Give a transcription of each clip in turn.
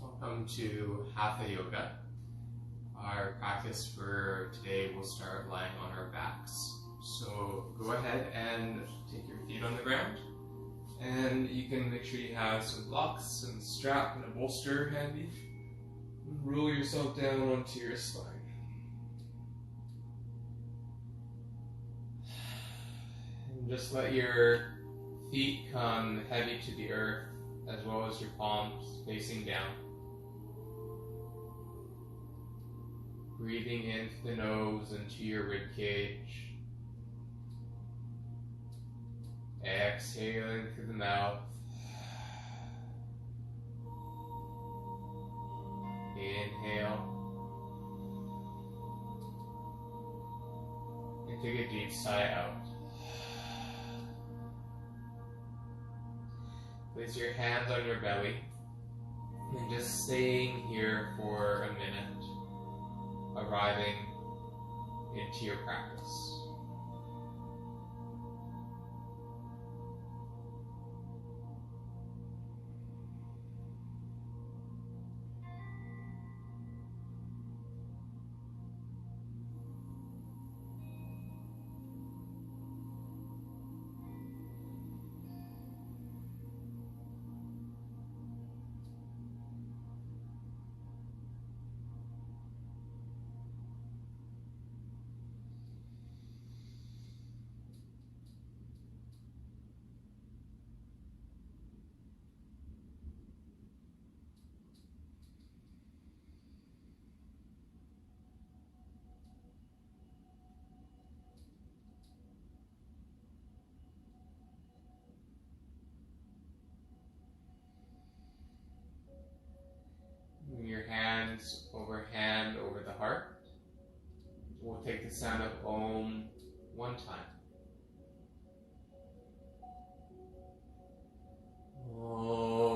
Welcome to Hatha Yoga. Our practice for today will start lying on our backs. So go ahead and take your feet on the ground, and you can make sure you have some blocks and strap and a bolster handy. And roll yourself down onto your spine. And just let your feet come heavy to the earth, as well as your palms facing down. Breathing in through the nose into your rib cage. Exhaling through the mouth. Inhale. And take a deep sigh out. Place your hands on your belly and just staying here for a minute, arriving into your practice. Your hands hand over the heart. We'll take the sound of Om one time. Om.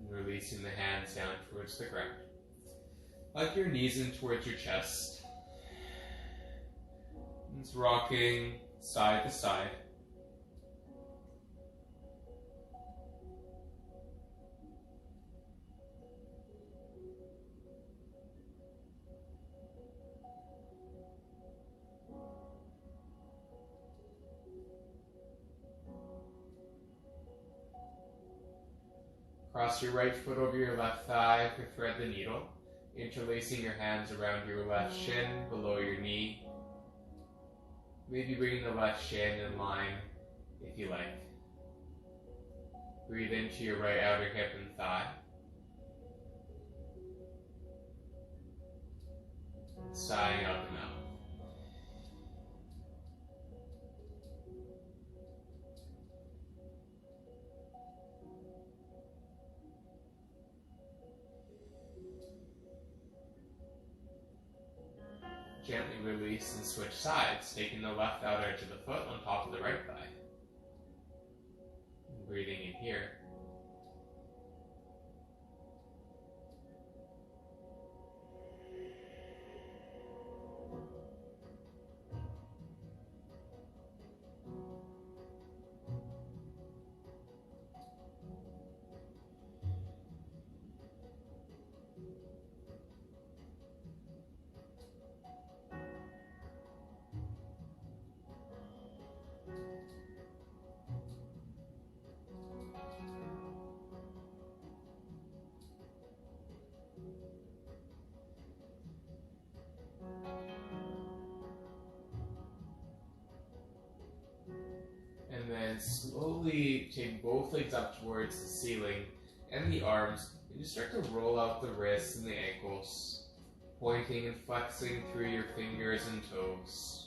Releasing the hands down towards the ground. Hug your knees in towards your chest. It's rocking side to side. Cross your right foot over your left thigh to thread the needle, interlacing your hands around your left shin, below your knee. Maybe bringing the left shin in line if you like. Breathe into your right outer hip and thigh. Sighing out the mouth. Gently release and switch sides, taking the left outer edge of the foot on top of the right thigh. And breathing in here. And then slowly take both legs up towards the ceiling and the arms, and you start to roll out the wrists and the ankles, pointing and flexing through your fingers and toes.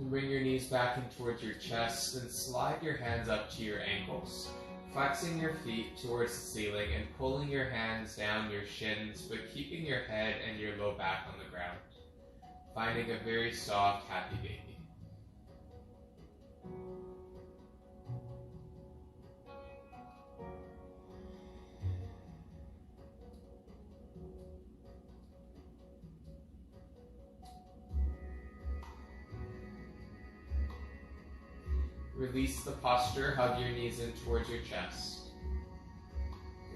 Bring your knees back in towards your chest and slide your hands up to your ankles, flexing your feet towards the ceiling and pulling your hands down your shins, but keeping your head and your low back on the ground, finding a very soft, happy baby. Release the posture, hug your knees in towards your chest.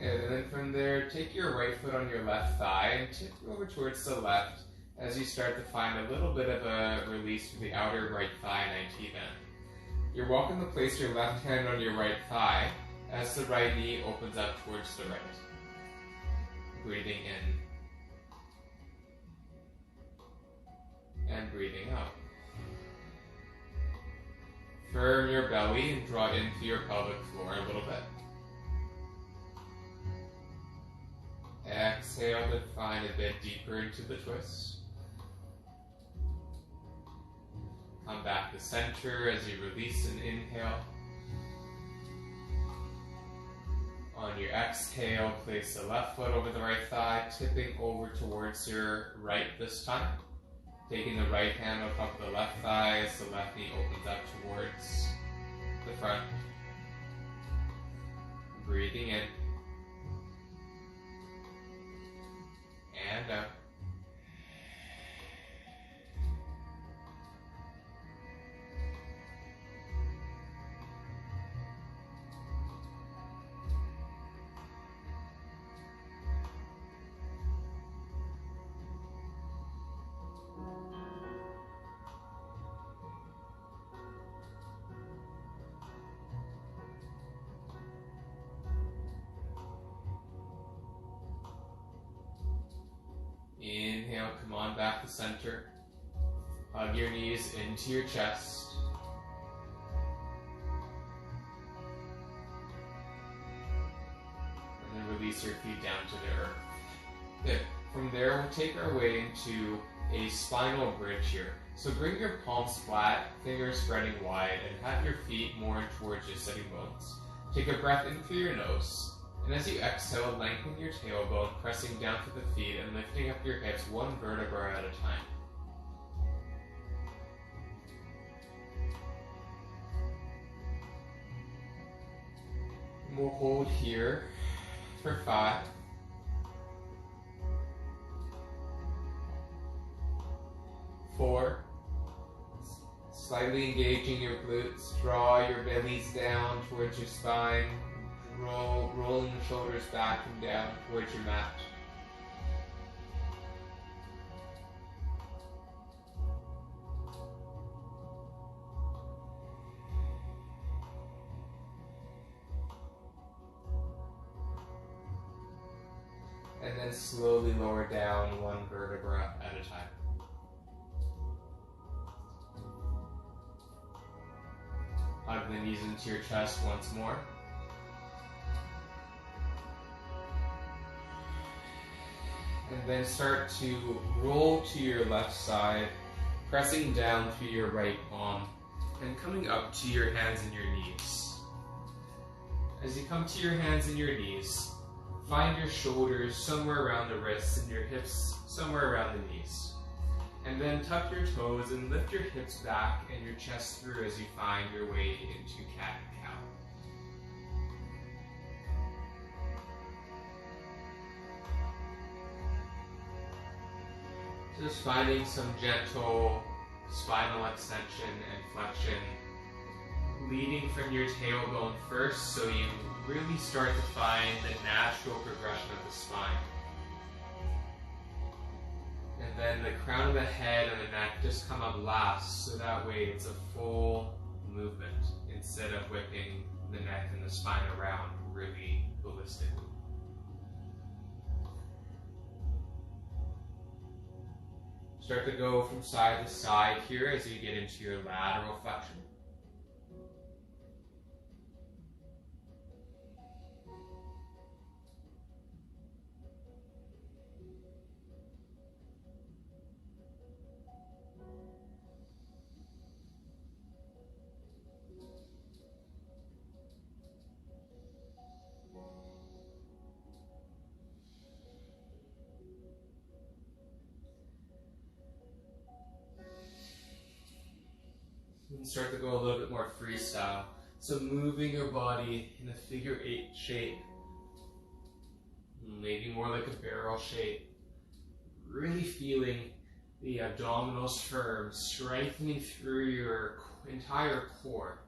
And then from there, take your right foot on your left thigh and tip over towards the left as you start to find a little bit of a release through the outer right thigh 90 bend. You're welcome to place your left hand on your right thigh as the right knee opens up towards the right. Breathing in and breathing out. Firm your belly and draw into your pelvic floor a little bit. Exhale to find a bit deeper into the twist. Come back to center as you release and inhale. On your exhale, place the left foot over the right thigh, tipping over towards your right this time. Taking the right hand on top of the left thigh as the left knee opens up towards the front. Breathing in. And out. Inhale, come on back to center. Hug your knees into your chest. And then release your feet down to the earth. Good. From there, we'll take our way into a spinal bridge here. So bring your palms flat, fingers spreading wide, and have your feet more towards your sitting bones. Take a breath in through your nose. And as you exhale, lengthen your tailbone, pressing down to the feet and lifting up your hips one vertebra at a time. And we'll hold here for 5. 4. Slightly engaging your glutes, draw your bellies down towards your spine. Rolling the shoulders back and down towards your mat. And then slowly lower down one vertebra at a time. Hug the knees into your chest once more. And then start to roll to your left side, pressing down through your right palm and coming up to your hands and your knees. As you come to your hands and your knees, find your shoulders somewhere around the wrists and your hips somewhere around the knees. And then tuck your toes and lift your hips back and your chest through as you find your way into cat and cow. Just finding some gentle spinal extension and flexion, leading from your tailbone first, so you really start to find the natural progression of the spine. And then the crown of the head and the neck just come up last, so that way it's a full movement instead of whipping the neck and the spine around really ballistically. Start to go from side to side here as you get into your lateral flexion. and start to go a little bit more freestyle. So moving your body in a figure 8 shape, maybe more like a barrel shape. Really feeling the abdominals firm, strengthening through your entire core.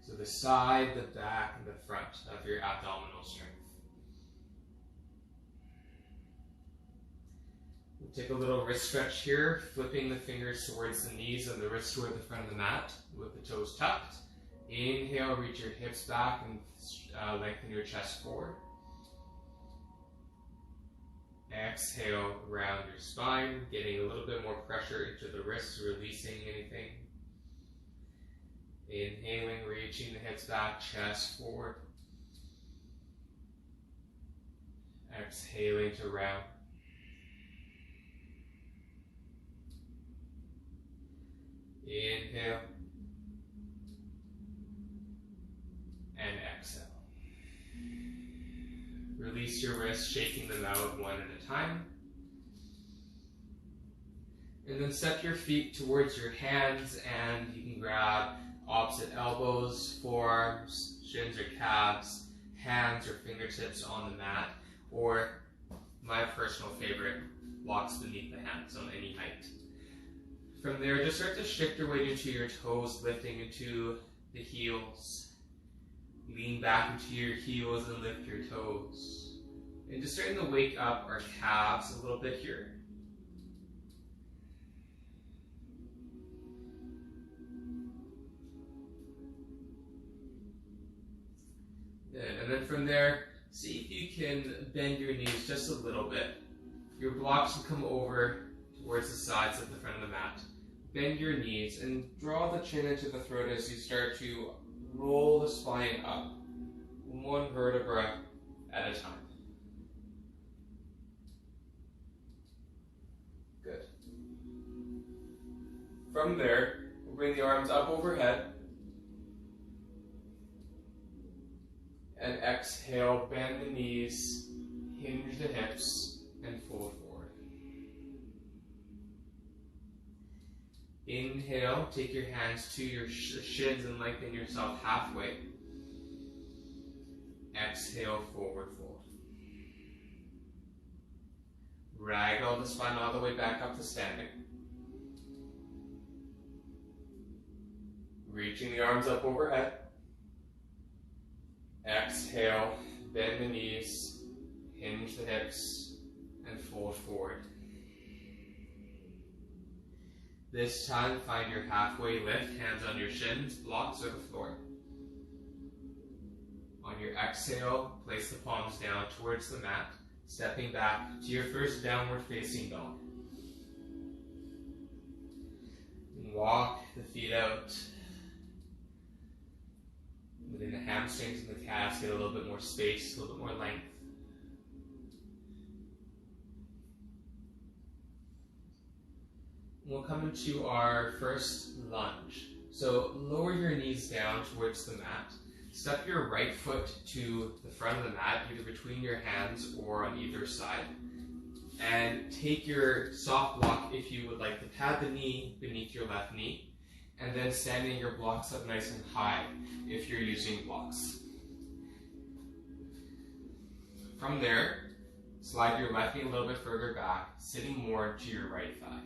So the side, the back, and the front of your abdominal strength. We'll take a little wrist stretch here, flipping the fingers towards the knees and the wrists toward the front of the mat with the toes tucked. Inhale, reach your hips back and lengthen your chest forward. Exhale, round your spine, getting a little bit more pressure into the wrists, releasing anything. Inhaling, reaching the hips back, chest forward. Exhaling to round. Inhale. And exhale. Release your wrists, shaking them out one at a time. And then step your feet towards your hands, and you can grab opposite elbows, forearms, shins or calves, hands or fingertips on the mat, or my personal favorite, blocks beneath the hands on any height. From there, just start to shift your weight into your toes, lifting into the heels. Lean back into your heels and lift your toes. And just starting to wake up our calves a little bit here. Good. And then from there, see if you can bend your knees just a little bit. Your blocks will come over towards the sides of the front of the mat. Bend your knees and draw the chin into the throat as you start to roll the spine up, one vertebra at a time. Good. From there, we'll bring the arms up overhead. And exhale, bend the knees, hinge the hips, and fold forward. Inhale, take your hands to your shins and lengthen yourself halfway. Exhale, forward fold. Ragdoll the spine all the way back up to standing. Reaching the arms up overhead. Exhale, bend the knees, hinge the hips, and fold forward. This time, find your halfway lift, hands on your shins, blocks or the floor. On your exhale, place the palms down towards the mat, stepping back to your first downward facing dog. And walk the feet out. Letting the hamstrings and the calves get a little bit more space, a little bit more length. We'll come into our first lunge. So lower your knees down towards the mat. Step your right foot to the front of the mat, either between your hands or on either side. And take your soft block, if you would like, to pad the knee beneath your left knee. And then standing your blocks up nice and high if you're using blocks. From there, slide your left knee a little bit further back, sitting more to your right thigh.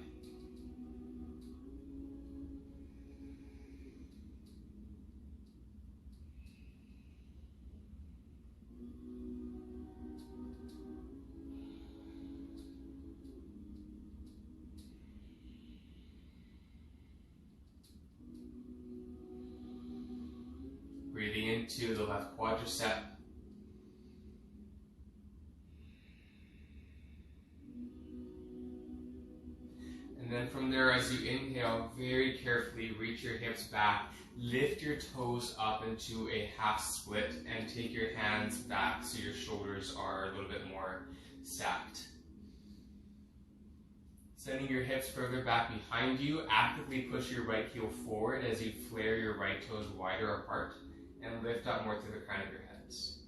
Breathing into the left quadricep. And then from there, as you inhale, very carefully reach your hips back, lift your toes up into a half split, and take your hands back so your shoulders are a little bit more stacked. Sending your hips further back behind you, actively push your right heel forward as you flare your right toes wider apart. And lift up more to the crown of your heads.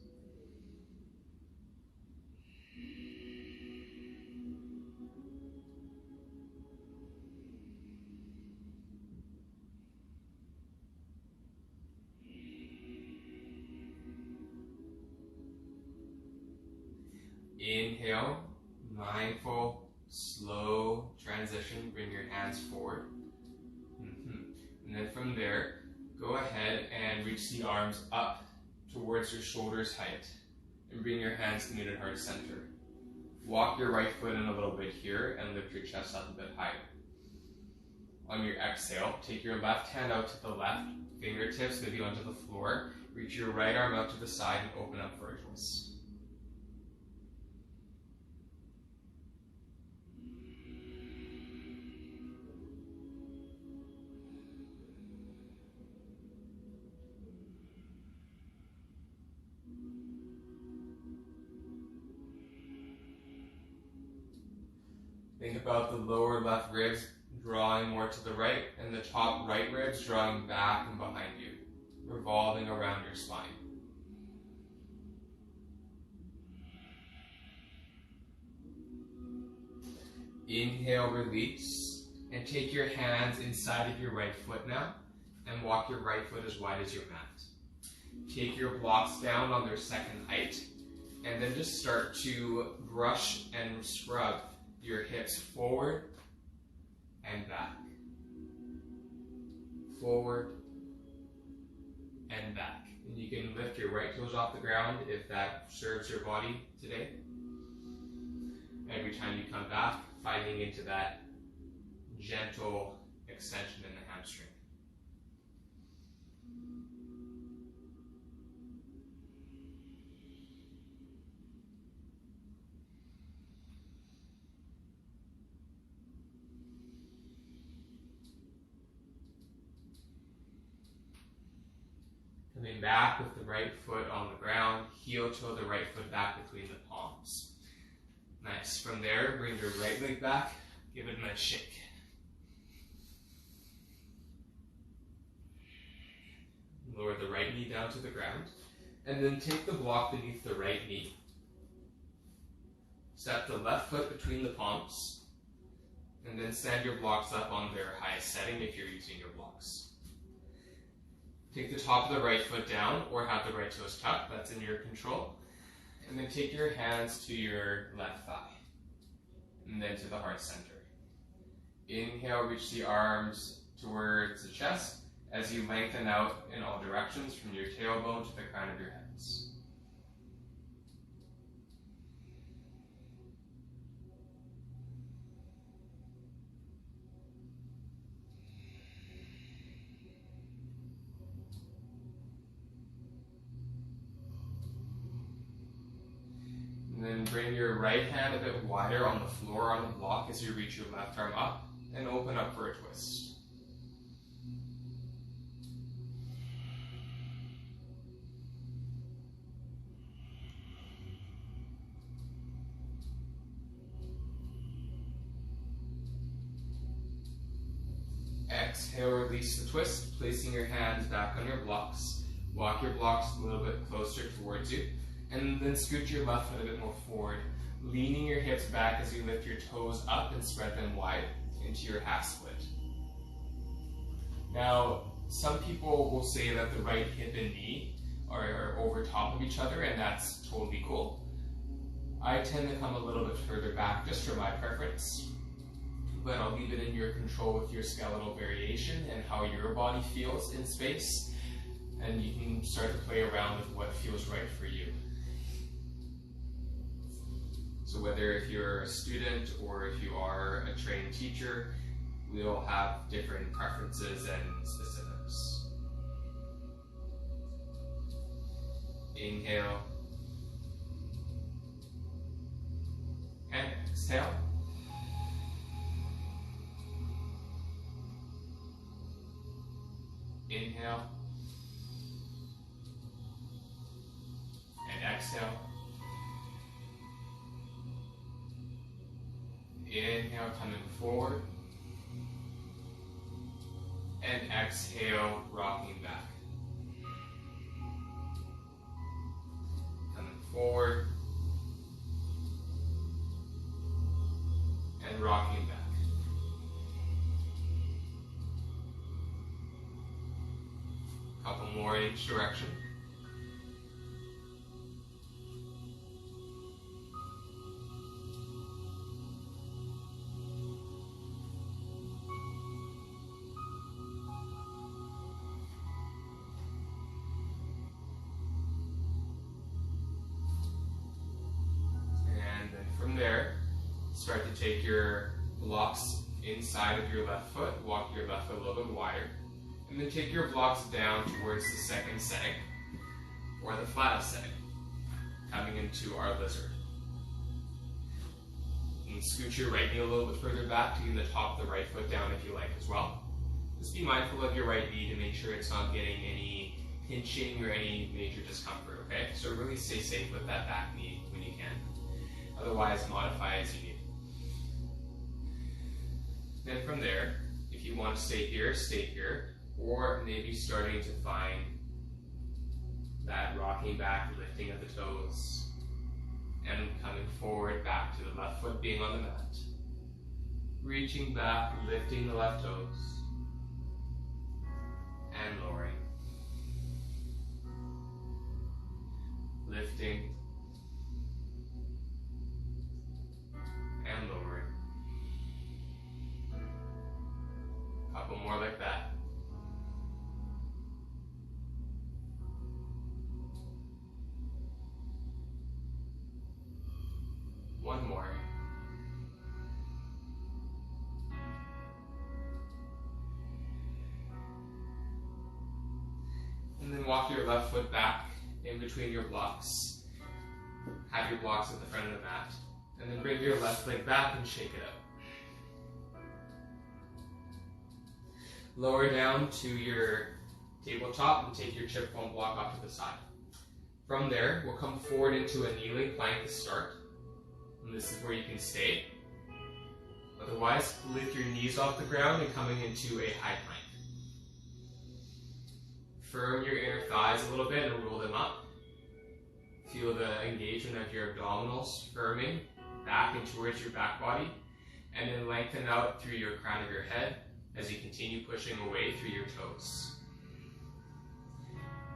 Inhale, mindful, slow transition, bring your hands forward. And then from there, go ahead and reach the arms up towards your shoulders height and bring your hands to knitted heart center. Walk your right foot in a little bit here and lift your chest up a bit higher. On your exhale, take your left hand out to the left, fingertips maybe onto the floor, reach your right arm out to the side and open up for a twist. Think about the lower left ribs drawing more to the right and the top right ribs drawing back and behind you, revolving around your spine. Inhale, release, and take your hands inside of your right foot now and walk your right foot as wide as your mat. Take your blocks down on their second height and then just start to brush and scrub your hips forward and back. Forward and back. And you can lift your right toes off the ground if that serves your body today. Every time you come back, finding into that gentle extension in the hamstring. Coming back with the right foot on the ground, heel toe the right foot back between the palms. Nice. From there, bring your right leg back, give it a nice shake. Lower the right knee down to the ground, and then take the block beneath the right knee. Step the left foot between the palms, and then stand your blocks up on their highest setting if you're using your blocks. Take the top of the right foot down or have the right toes tucked, that's in your control. And then take your hands to your left thigh and then to the heart center. Inhale, reach the arms towards the chest as you lengthen out in all directions from your tailbone to the crown of your heads. And then bring your right hand a bit wider on the floor on the block as you reach your left arm up and open up for a twist. Exhale, release the twist, placing your hands back on your blocks. Walk your blocks a little bit closer towards you. And then scoot your left foot a bit more forward, leaning your hips back as you lift your toes up and spread them wide into your half split. Now, some people will say that the right hip and knee are over top of each other, and that's totally cool. I tend to come a little bit further back just for my preference, but I'll leave it in your control with your skeletal variation and how your body feels in space, and you can start to play around with what feels right for you. So whether if you're a student or if you are a trained teacher, we'll have different preferences and specifics. Inhale. And exhale. Inhale. And exhale. Inhale, coming forward. And exhale, rocking back. Coming forward. And rocking back. Couple more in each direction. take your blocks inside of your left foot, walk your left foot a little bit wider, and then take your blocks down towards the second setting, or the flattest setting, coming into our lizard. And scoot your right knee a little bit further back to get the top of the right foot down if you like as well. Just be mindful of your right knee to make sure it's not getting any pinching or any major discomfort, okay? So really stay safe with that back knee when you can. Otherwise, modify as you need. Then from there, if you want to stay here, or maybe starting to find that rocking back, lifting of the toes, and coming forward back to the left foot being on the mat. Reaching back, lifting the left toes, and lowering. Lifting, and lowering. Couple more like that. One more. And then walk your left foot back in between your blocks. Have your blocks at the front of the mat. And then bring your left leg back and shake it out. Lower down to your tabletop and take your chip foam block off to the side. From there, we'll come forward into a kneeling plank to start. And this is where you can stay. Otherwise, lift your knees off the ground and coming into a high plank. Firm your inner thighs a little bit and roll them up. Feel the engagement of your abdominals firming back and towards your back body. And then lengthen out through your crown of your head as you continue pushing away through your toes.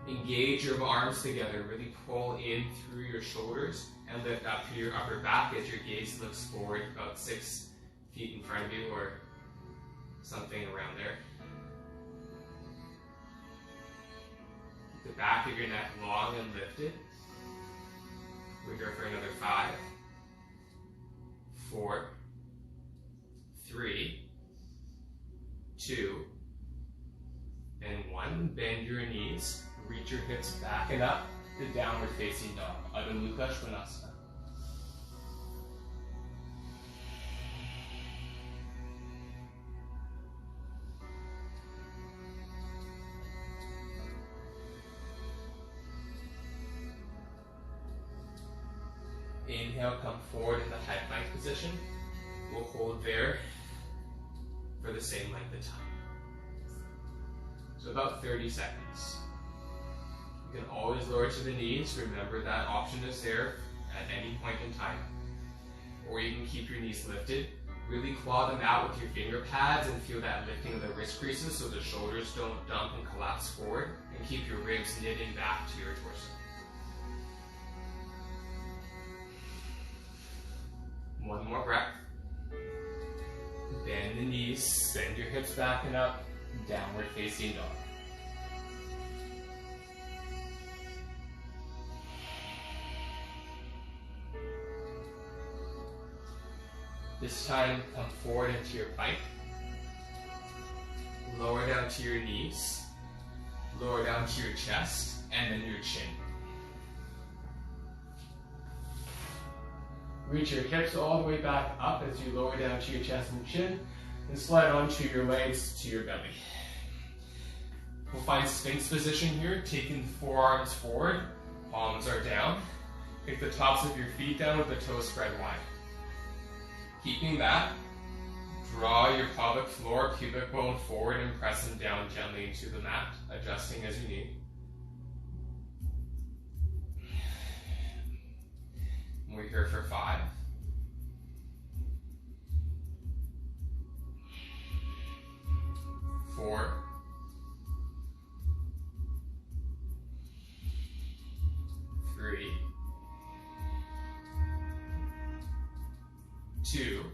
Engage your arms together, really pull in through your shoulders and lift up through your upper back as your gaze looks forward about 6 feet in front of you or something around there. Keep the back of your neck long and lifted. We're here for another 5, 4, 3, 2, and 1. Bend your knees, reach your hips back and up to downward facing dog, Adho Mukha Svanasana. Inhale, come forward in the high plank position. We'll hold there for the same length of time. So about 30 seconds. You can always lower to the knees. Remember that option is there at any point in time. Or you can keep your knees lifted. Really claw them out with your finger pads and feel that lifting of the wrist creases so the shoulders don't dump and collapse forward. And keep your ribs knitting back to your torso. One more breath. Bend the knees, send your hips back and up, downward facing dog. This time, come forward into your plank. Lower down to your knees, lower down to your chest, and then your chin. Reach your hips all the way back up as you lower down to your chest and chin, and slide onto your legs to your belly. We'll find Sphinx position here, taking the forearms forward, palms are down. Pick the tops of your feet down with the toes spread wide. Keeping that, draw your pelvic floor, pubic bone forward and press them down gently into the mat, adjusting as you need. We're here for 5. 4. 3. 2.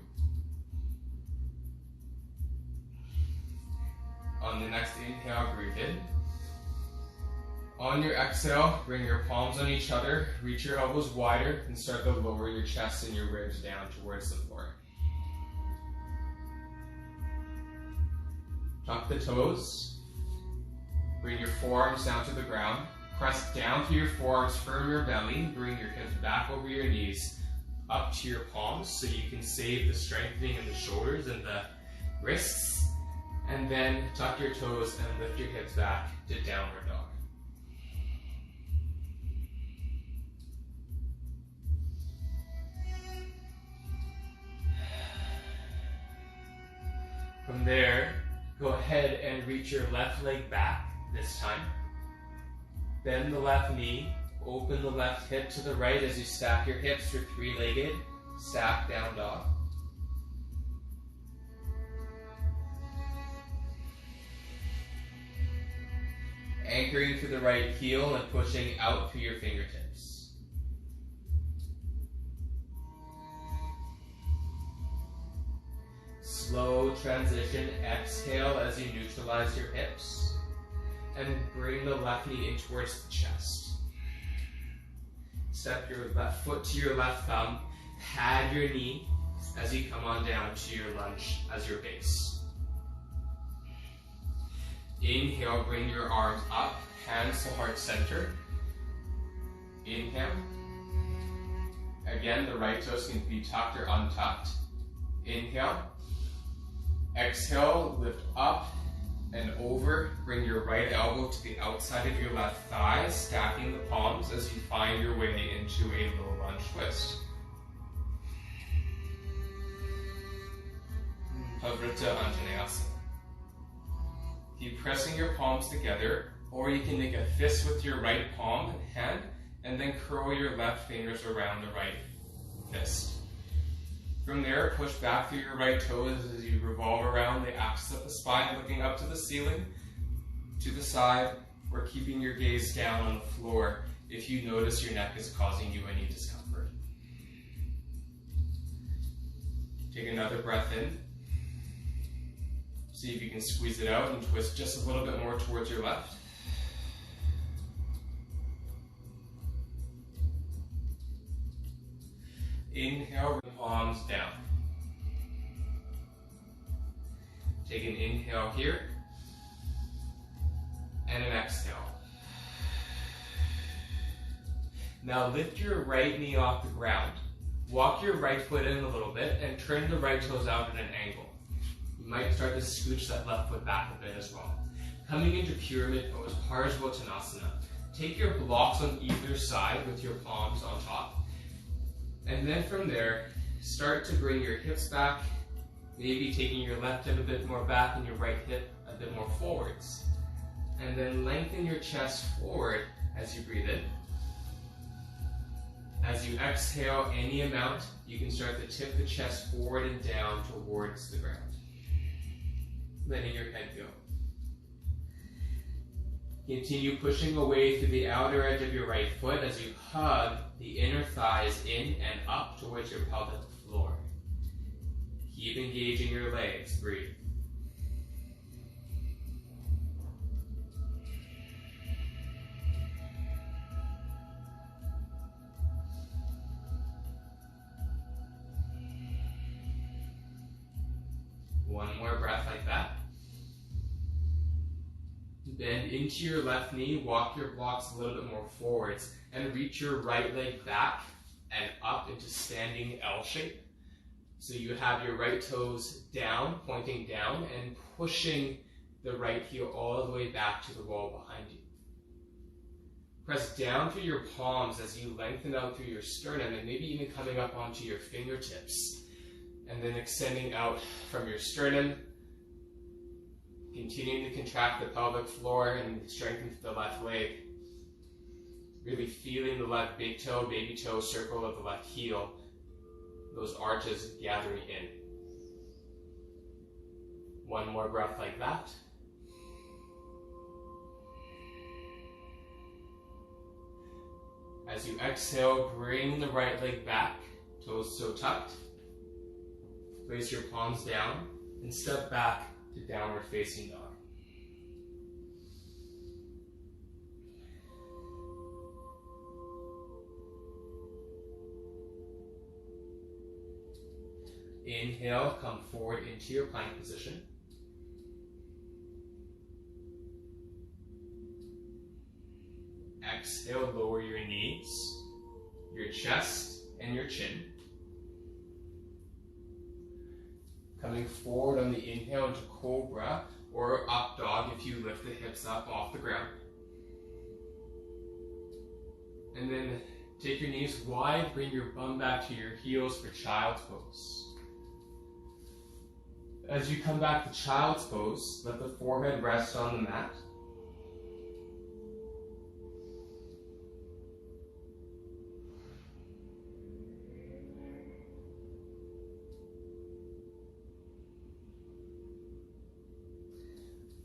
On the next inhale, breathe in. On your exhale, bring your palms on each other, reach your elbows wider, and start to lower your chest and your ribs down towards the floor. Tuck the toes. Bring your forearms down to the ground. Press down through your forearms, firm your belly. Bring your hips back over your knees, up to your palms so you can save the strengthening in the shoulders and the wrists. And then tuck your toes and lift your hips back to downward dog. From there, go ahead and reach your left leg back this time. Bend the left knee, open the left hip to the right as you stack your hips for three-legged, stack down dog. Anchoring through the right heel and pushing out through your fingertips. Slow transition, exhale as you neutralize your hips. And bring the left knee in towards the chest. Step your left foot to your left thumb. Pad your knee as you come on down to your lunge as your base. Inhale, bring your arms up, hands to heart center. Inhale. Again, the right toes can be tucked or untucked. Inhale. Exhale, lift up and over. Bring your right elbow to the outside of your left thigh, stacking the palms as you find your way into a low lunge twist. Pavrita Anjaneyasana. Keep pressing your palms together, or you can make a fist with your right palm and hand, and then curl your left fingers around the right fist. From there, push back through your right toes as you revolve around the axis of the spine, looking up to the ceiling, to the side, or keeping your gaze down on the floor if you notice your neck is causing you any discomfort. Take another breath in. See if you can squeeze it out and twist just a little bit more towards your left. Inhale, palms down. Take an inhale here, and an exhale. Now lift your right knee off the ground. Walk your right foot in a little bit, and turn the right toes out at an angle. You might start to scooch that left foot back a bit as well. Coming into pyramid pose, Parsvottanasana. Take your blocks on either side with your palms on top. And then from there, start to bring your hips back, maybe taking your left hip a bit more back and your right hip a bit more forwards. And then lengthen your chest forward as you breathe in. As you exhale any amount, you can start to tip the chest forward and down towards the ground. Letting your head go. Continue pushing away through the outer edge of your right foot as you hug the inner thighs in and up towards your pelvic floor. Keep engaging your legs. Breathe. One more breath like that. Bend into your left knee, walk your blocks a little bit more forwards, and reach your right leg back and up into standing L shape. So you have your right toes down, pointing down, and pushing the right heel all the way back to the wall behind you. Press down through your palms as you lengthen out through your sternum, and maybe even coming up onto your fingertips. And then extending out from your sternum, continuing to contract the pelvic floor and strengthen the left leg. Really feeling the left big toe, baby toe circle of the left heel. Those arches gathering in. One more breath like that. As you exhale, bring the right leg back, toes so tucked. Place your palms down and step back to downward facing dog. Inhale, come forward into your plank position. exhale, lower your knees, your chest, and your chin. Coming forward on the inhale into cobra or up dog if you lift the hips up off the ground. And then take your knees wide, bring your bum back to your heels for child's pose. As you come back to child's pose, let the forehead rest on the mat.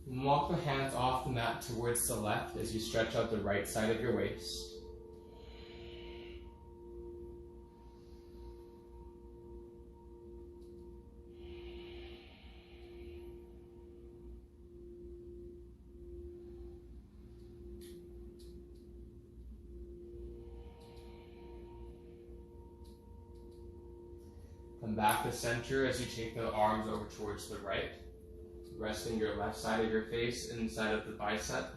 And walk the hands off the mat towards the left as you stretch out the right side of your waist. Come back to center as you take the arms over towards the right, resting your left side of your face inside of the bicep.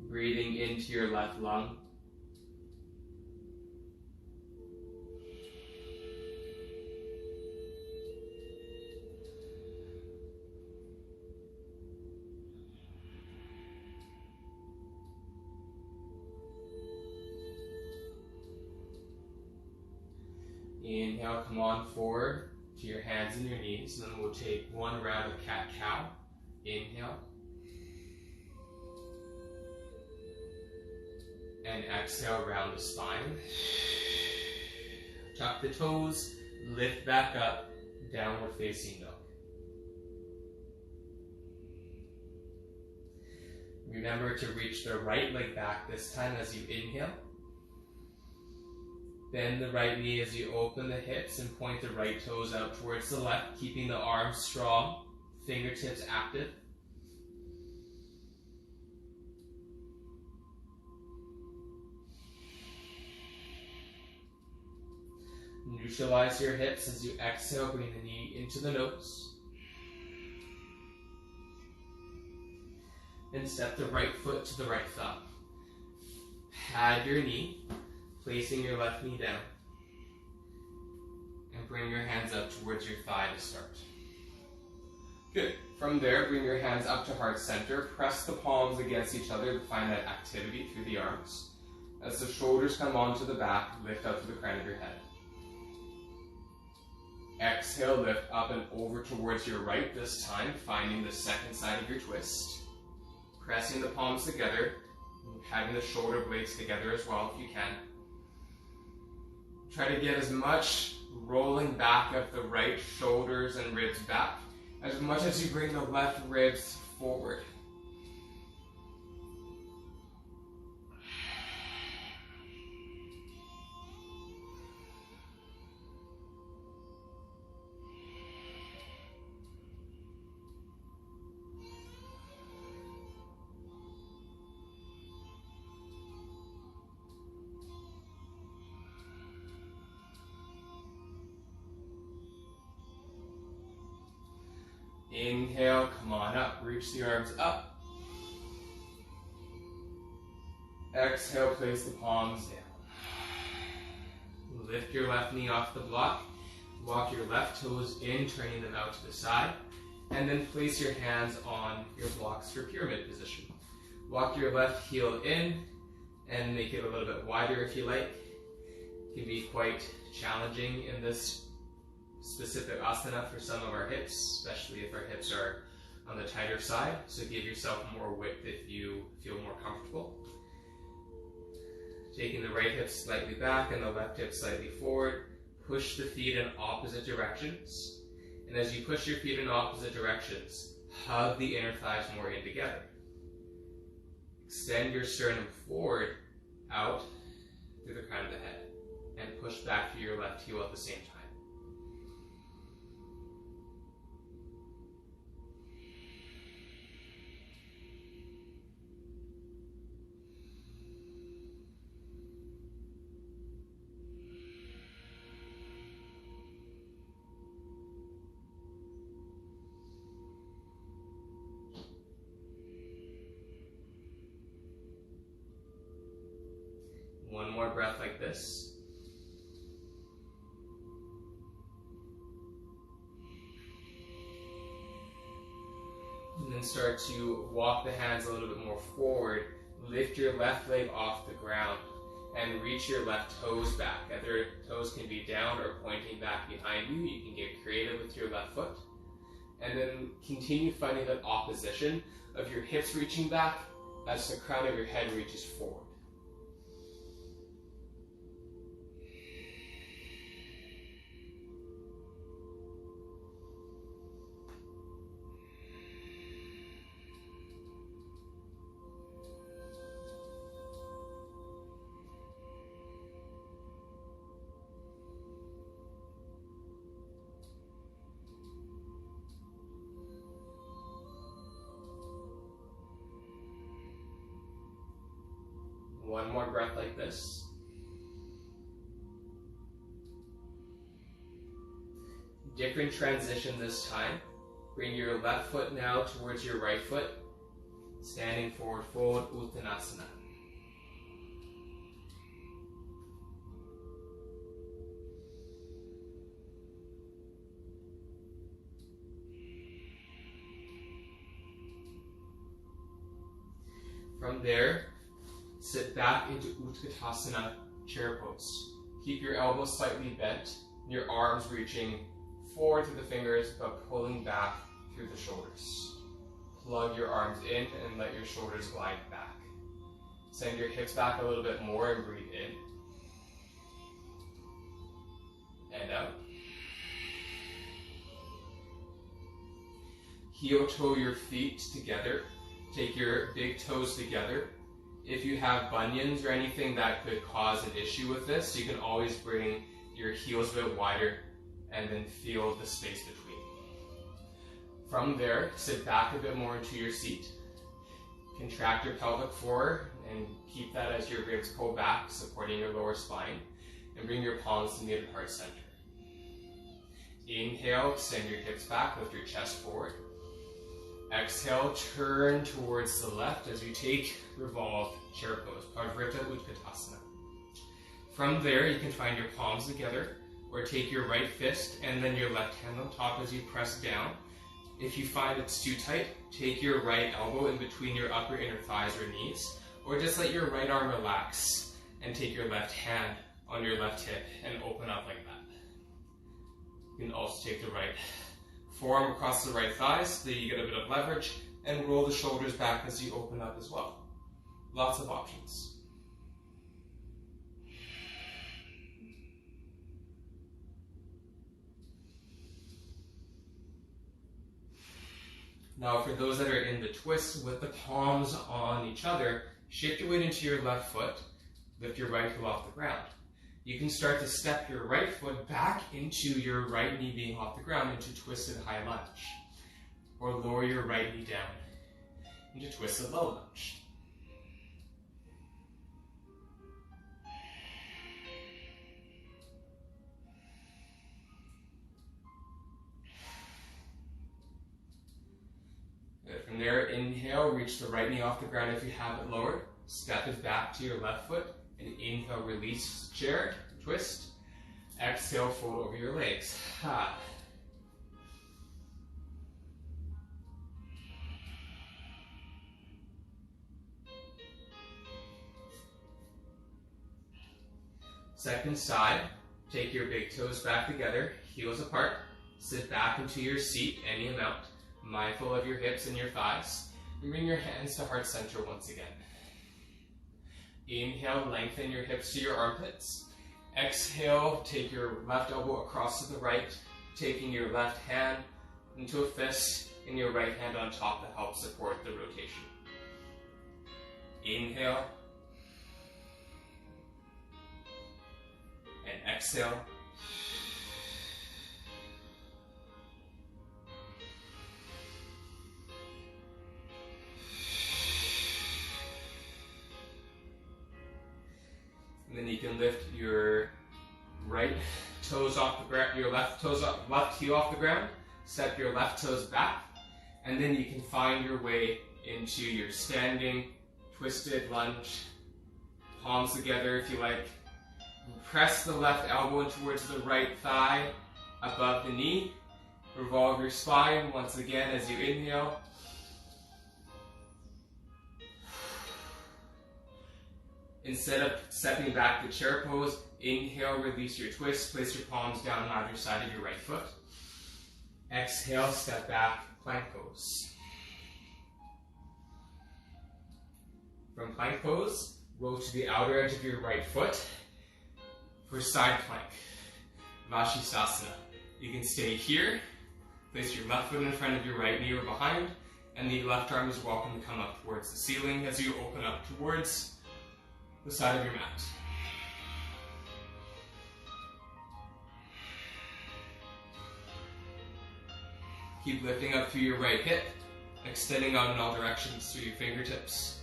Breathing into your left lung. Inhale, come on forward to your hands and your knees, and then we'll take one round of cat-cow. Inhale. And exhale, round the spine. Tuck the toes, lift back up, downward facing dog. Remember to reach the right leg back this time as you inhale. Bend the right knee as you open the hips and point the right toes out towards the left, keeping the arms strong, fingertips active. Neutralize your hips as you exhale, bring the knee into the nose. And step the right foot to the right thumb. Pad your knee, placing your left knee down. And bring your hands up towards your thigh to start. Good. From there, bring your hands up to heart center. Press the palms against each other to find that activity through the arms. As the shoulders come onto the back, lift up to the crown of your head. Exhale, lift up and over towards your right, this time finding the second side of your twist. Pressing the palms together, having the shoulder blades together as well if you can. Try to get as much rolling back of the right shoulders and ribs back, as much as you bring the left ribs forward. Inhale, come on up, reach the arms up. Exhale, place the palms down. Lift your left knee off the block. Walk your left toes in, turning them out to the side. And then place your hands on your blocks for pyramid position. Walk your left heel in and make it a little bit wider if you like. It can be quite challenging in this specific asana for some of our hips, especially if our hips are on the tighter side. So give yourself more width if you feel more comfortable. Taking the right hip slightly back and the left hip slightly forward. Push the feet in opposite directions. And as you push your feet in opposite directions, hug the inner thighs more in together. Extend your sternum forward, out through the crown of the head. And push back through your left heel at the same time. more breath like this. And then start to walk the hands a little bit more forward. Lift your left leg off the ground and reach your left toes back. Either toes can be down or pointing back behind you. You can get creative with your left foot. And then continue finding that opposition of your hips reaching back as the crown of your head reaches forward. One more breath like this. Different transition this time. Bring your left foot now towards your right foot. Standing forward fold, Uttanasana. From there, sit back into Utkatasana, chair pose. Keep your elbows slightly bent, and your arms reaching forward to the fingers, but pulling back through the shoulders. Plug your arms in and let your shoulders glide back. Send your hips back a little bit more and breathe in. And out. Heel toe your feet together. Take your big toes together. If you have bunions or anything that could cause an issue with this, you can always bring your heels a bit wider and then feel the space between. From there, sit back a bit more into your seat. Contract your pelvic forward and keep that as your ribs pull back, supporting your lower spine. And bring your palms to near the heart center. Inhale, extend your hips back, lift your chest forward. Exhale, turn towards the left as you take revolved chair pose, Parivrtta Utkatasana. From there, you can find your palms together, or take your right fist and then your left hand on top as you press down. If you find it's too tight, take your right elbow in between your upper inner thighs or knees, or just let your right arm relax and take your left hand on your left hip and open up like that. You can also take the right forearm across the right thighs so that you get a bit of leverage, and roll the shoulders back as you open up as well. Lots of options. Now for those that are in the twist with the palms on each other, shift your weight into your left foot, lift your right heel off the ground. You can start to step your right foot back into your right knee being off the ground into twisted high lunge. Or lower your right knee down into twisted low lunge. Good. From there, inhale, reach the right knee off the ground if you have it lowered. Step it back to your left foot. And inhale, release chair, twist. Exhale, fold over your legs. Ha. Second side, take your big toes back together, heels apart. Sit back into your seat, any amount, mindful of your hips and your thighs. And bring your hands to heart center once again. Inhale, lengthen your hips to your armpits. Exhale, take your left elbow across to the right, taking your left hand into a fist and your right hand on top to help support the rotation. Inhale. And exhale. And then you can lift your right toes off the ground, your left heel off the ground, step your left toes back, and then you can find your way into your standing twisted lunge palms together if you like. Press the left elbow towards the right thigh above the knee. Revolve your spine once again as you inhale. Instead of stepping back to chair pose, inhale, release your twist, place your palms down on either side of your right foot. Exhale, step back, plank pose. From plank pose, roll to the outer edge of your right foot for side plank, Vashisthasana. You can stay here, place your left foot in front of your right knee or behind, and the left arm is welcome to come up towards the ceiling as you open up towards the side of your mat. Keep lifting up through your right hip, extending out in all directions through your fingertips.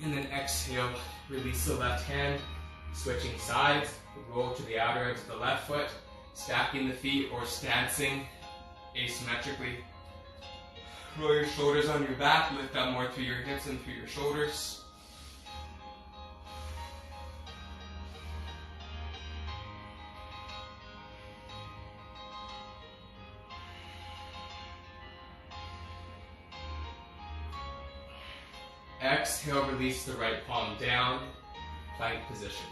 And then exhale, release the left hand, switching sides, roll to the outer edge of the left foot, stacking the feet or stancing asymmetrically. Roll your shoulders on your back, lift up more through your hips and through your shoulders. Exhale, release the right palm down, plank position.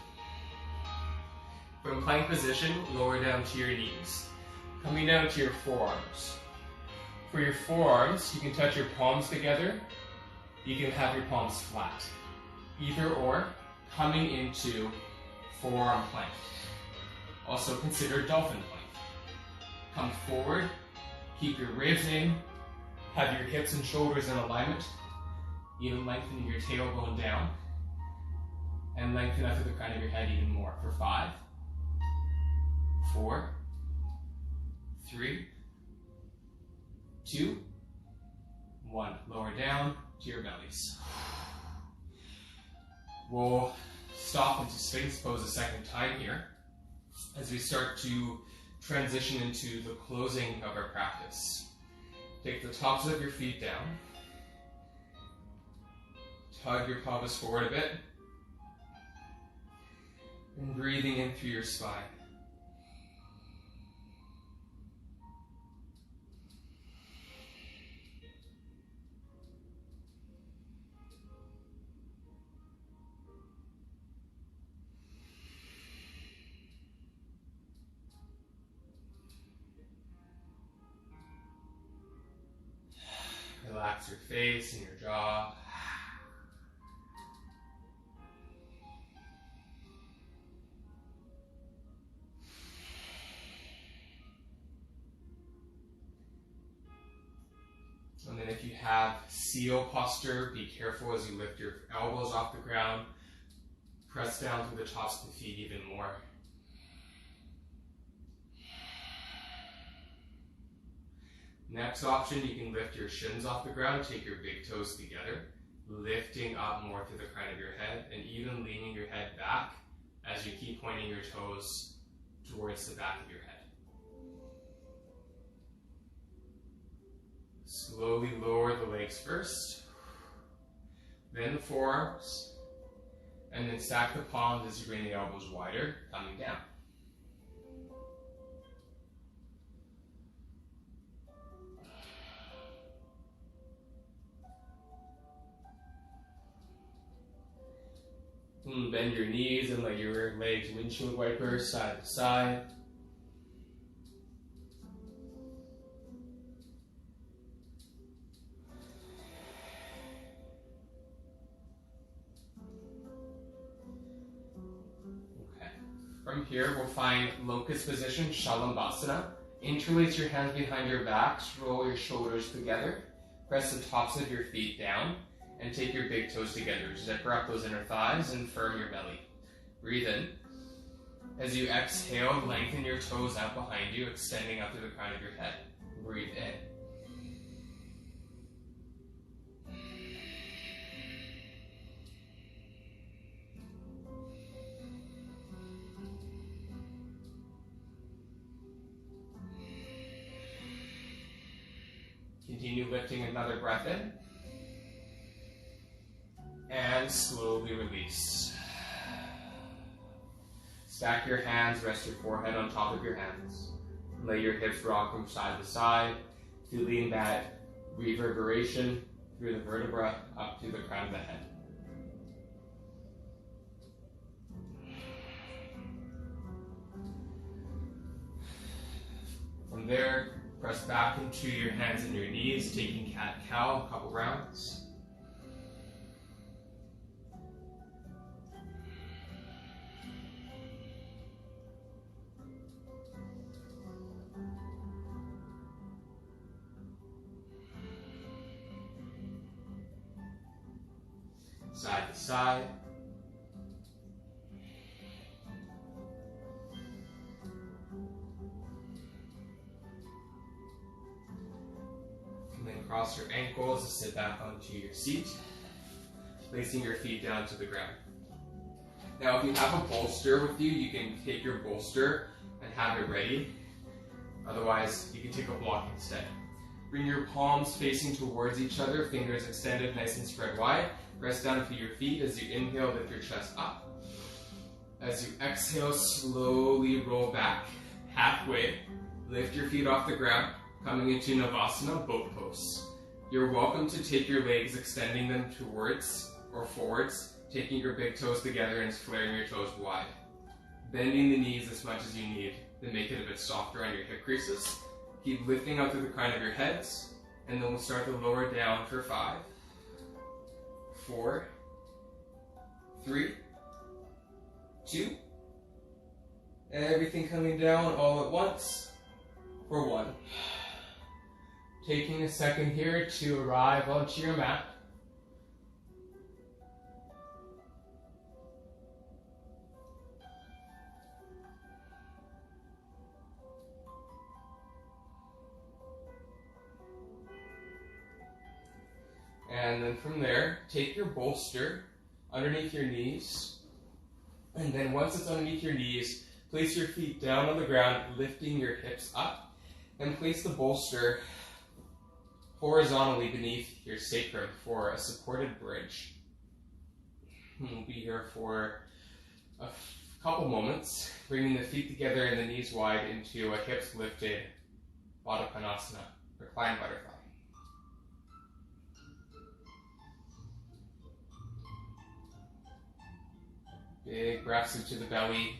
From plank position, lower down to your knees, coming down to your forearms. For your forearms, you can touch your palms together, you can have your palms flat. Either or, coming into forearm plank. Also consider dolphin plank. Come forward, keep your ribs in, have your hips and shoulders in alignment. Even lengthening your tailbone down, and lengthen up to the crown of your head even more for 5, 4, 3, 2, 1. Lower down to your bellies. We'll stop into Sphinx pose a second time here as we start to transition into the closing of our practice. Take the tops of your feet down. Tug your pelvis forward a bit. And breathing in through your spine. Relax your face and your jaw. And then if you have seal posture, be careful as you lift your elbows off the ground. Press down through the tops of the feet even more. Next option, you can lift your shins off the ground, take your big toes together, lifting up more through the crown of your head, and even leaning your head back as you keep pointing your toes towards the back of your head. Slowly lower the legs first, then the forearms, and then stack the palms as you bring the elbows wider, coming down. And bend your knees and let your legs windshield wipers side to side. From here, we'll find locust position, Shalambhasana. Interlace your hands behind your backs, roll your shoulders together, press the tops of your feet down, and take your big toes together. Zipper up those inner thighs and firm your belly. Breathe in. As you exhale, lengthen your toes out behind you, extending up to the crown of your head. Breathe in. Continue lifting another breath in. And and slowly release. Stack your hands, rest your forehead on top of your hands. Let your hips rock from side to side, feeling that reverberation through the vertebra up to the crown of the head. From there, press back into your hands and your knees, taking cat-cow a couple rounds. Side to side. And then cross your ankles and sit back onto your seat, placing your feet down to the ground. Now, if you have a bolster with you, you can take your bolster and have it ready. Otherwise, you can take a block instead. Bring your palms facing towards each other, fingers extended nice and spread wide. Press down to your feet. As you inhale, lift your chest up. As you exhale, slowly roll back halfway. Lift your feet off the ground, coming into Navasana, boat pose. You're welcome to take your legs, extending them towards or forwards, taking your big toes together and flaring your toes wide. Bending the knees as much as you need to make it a bit softer on your hip creases. Keep lifting up to the crown of your heads, and then we'll start to lower down for 5, 4, 3, 2, and everything coming down all at once for 1. Taking a second here to arrive onto your mat. And then from there, take your bolster underneath your knees. And then once it's underneath your knees, place your feet down on the ground, lifting your hips up. And place the bolster horizontally beneath your sacrum for a supported bridge. We'll be here for a couple moments, bringing the feet together and the knees wide into a hips lifted Baddha Konasana, reclined butterfly. Big breaths into the belly.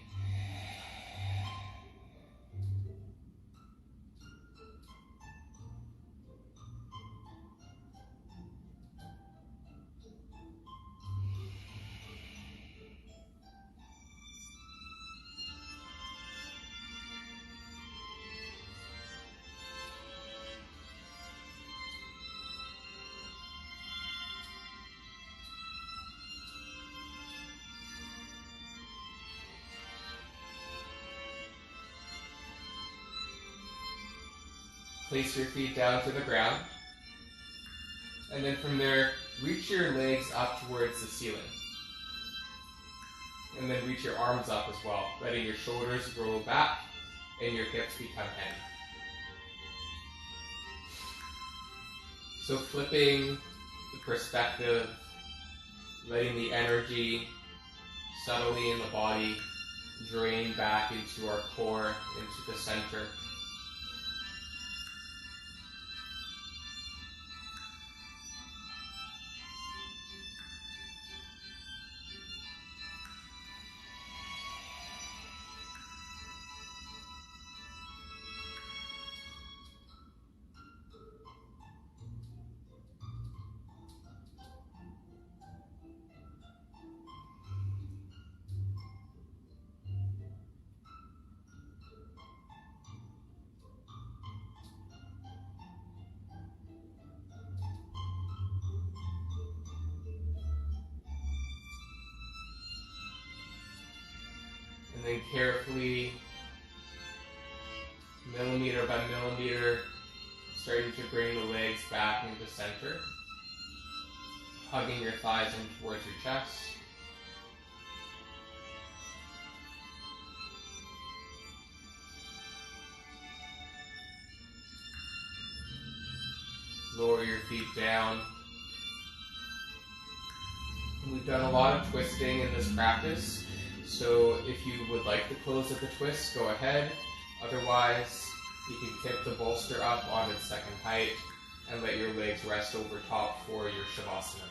Place your feet down to the ground, and then from there, reach your legs up towards the ceiling. And then reach your arms up as well, letting your shoulders roll back and your hips become heavy. So flipping the perspective, letting the energy subtly in the body drain back into our core, into the center. And then carefully, millimeter by millimeter, starting to bring the legs back into the center, hugging your thighs in towards your chest. Lower your feet down. We've done a lot of twisting in this practice, so if you would like the close of the twist, go ahead. Otherwise, you can tip the bolster up on its second height and let your legs rest over top for your Shavasana.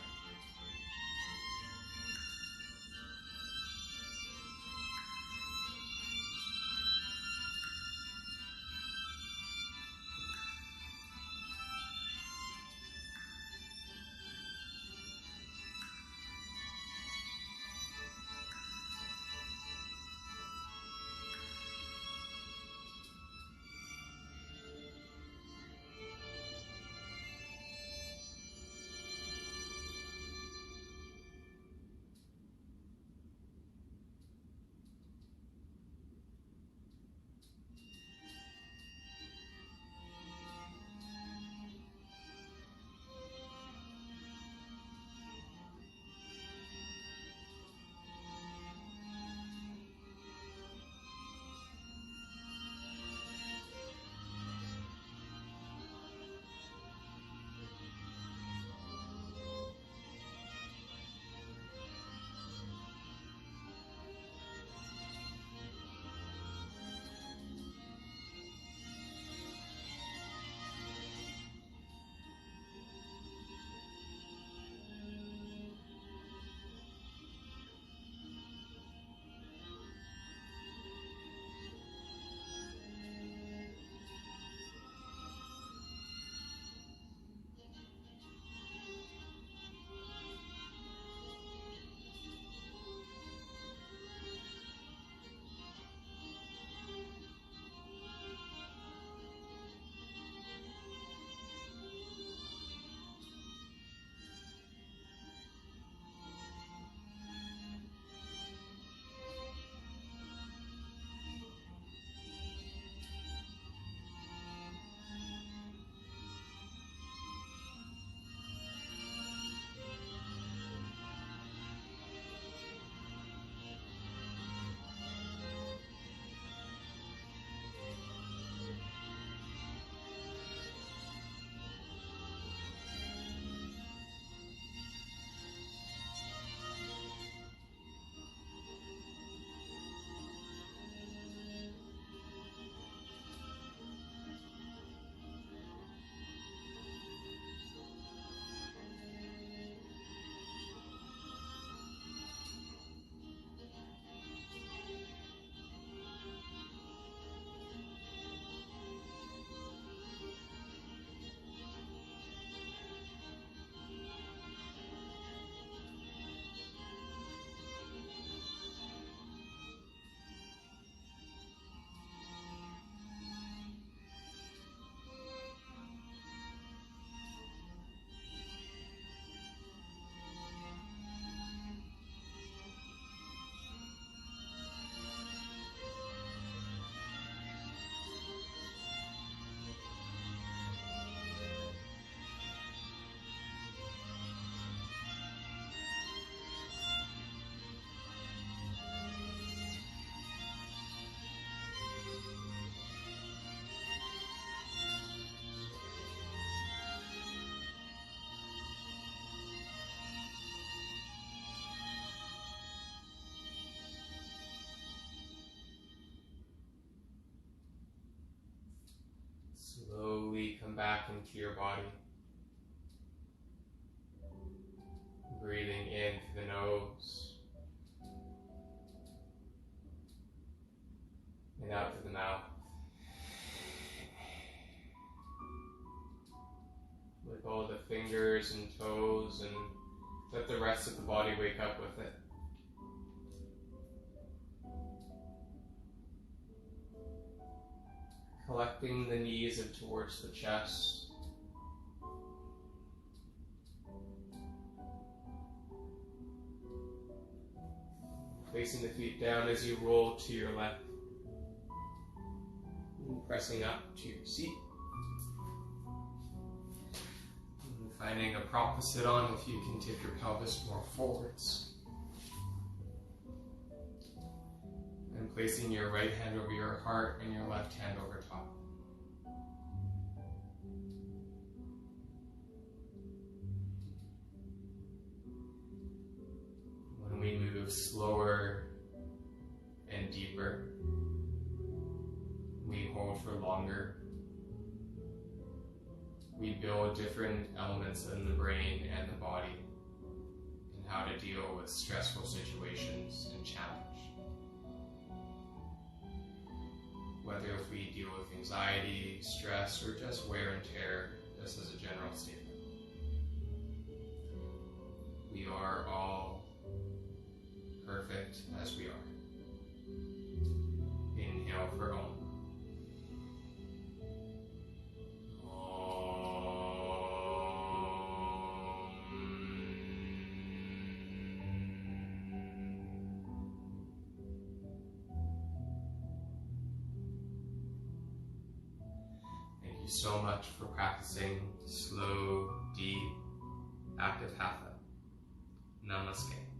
Slowly come back into your body. Breathing in through the nose and out through the mouth. With all the fingers and toes, and let the rest of the body wake up with it. Collecting the knees in towards the chest. Placing the feet down as you roll to your left. And pressing up to your seat. And finding a prop to sit on if you can tip your pelvis more forwards. And placing your right hand over your heart and your left hand over top. slower and deeper. We hold for longer. We build different elements in the brain and the body and how to deal with stressful situations and challenge. Whether if we deal with anxiety, stress, or just wear and tear, just as a general statement. We are all perfect as we are. Inhale for Om. Thank you so much for practicing slow, deep, active Hatha. Namaste.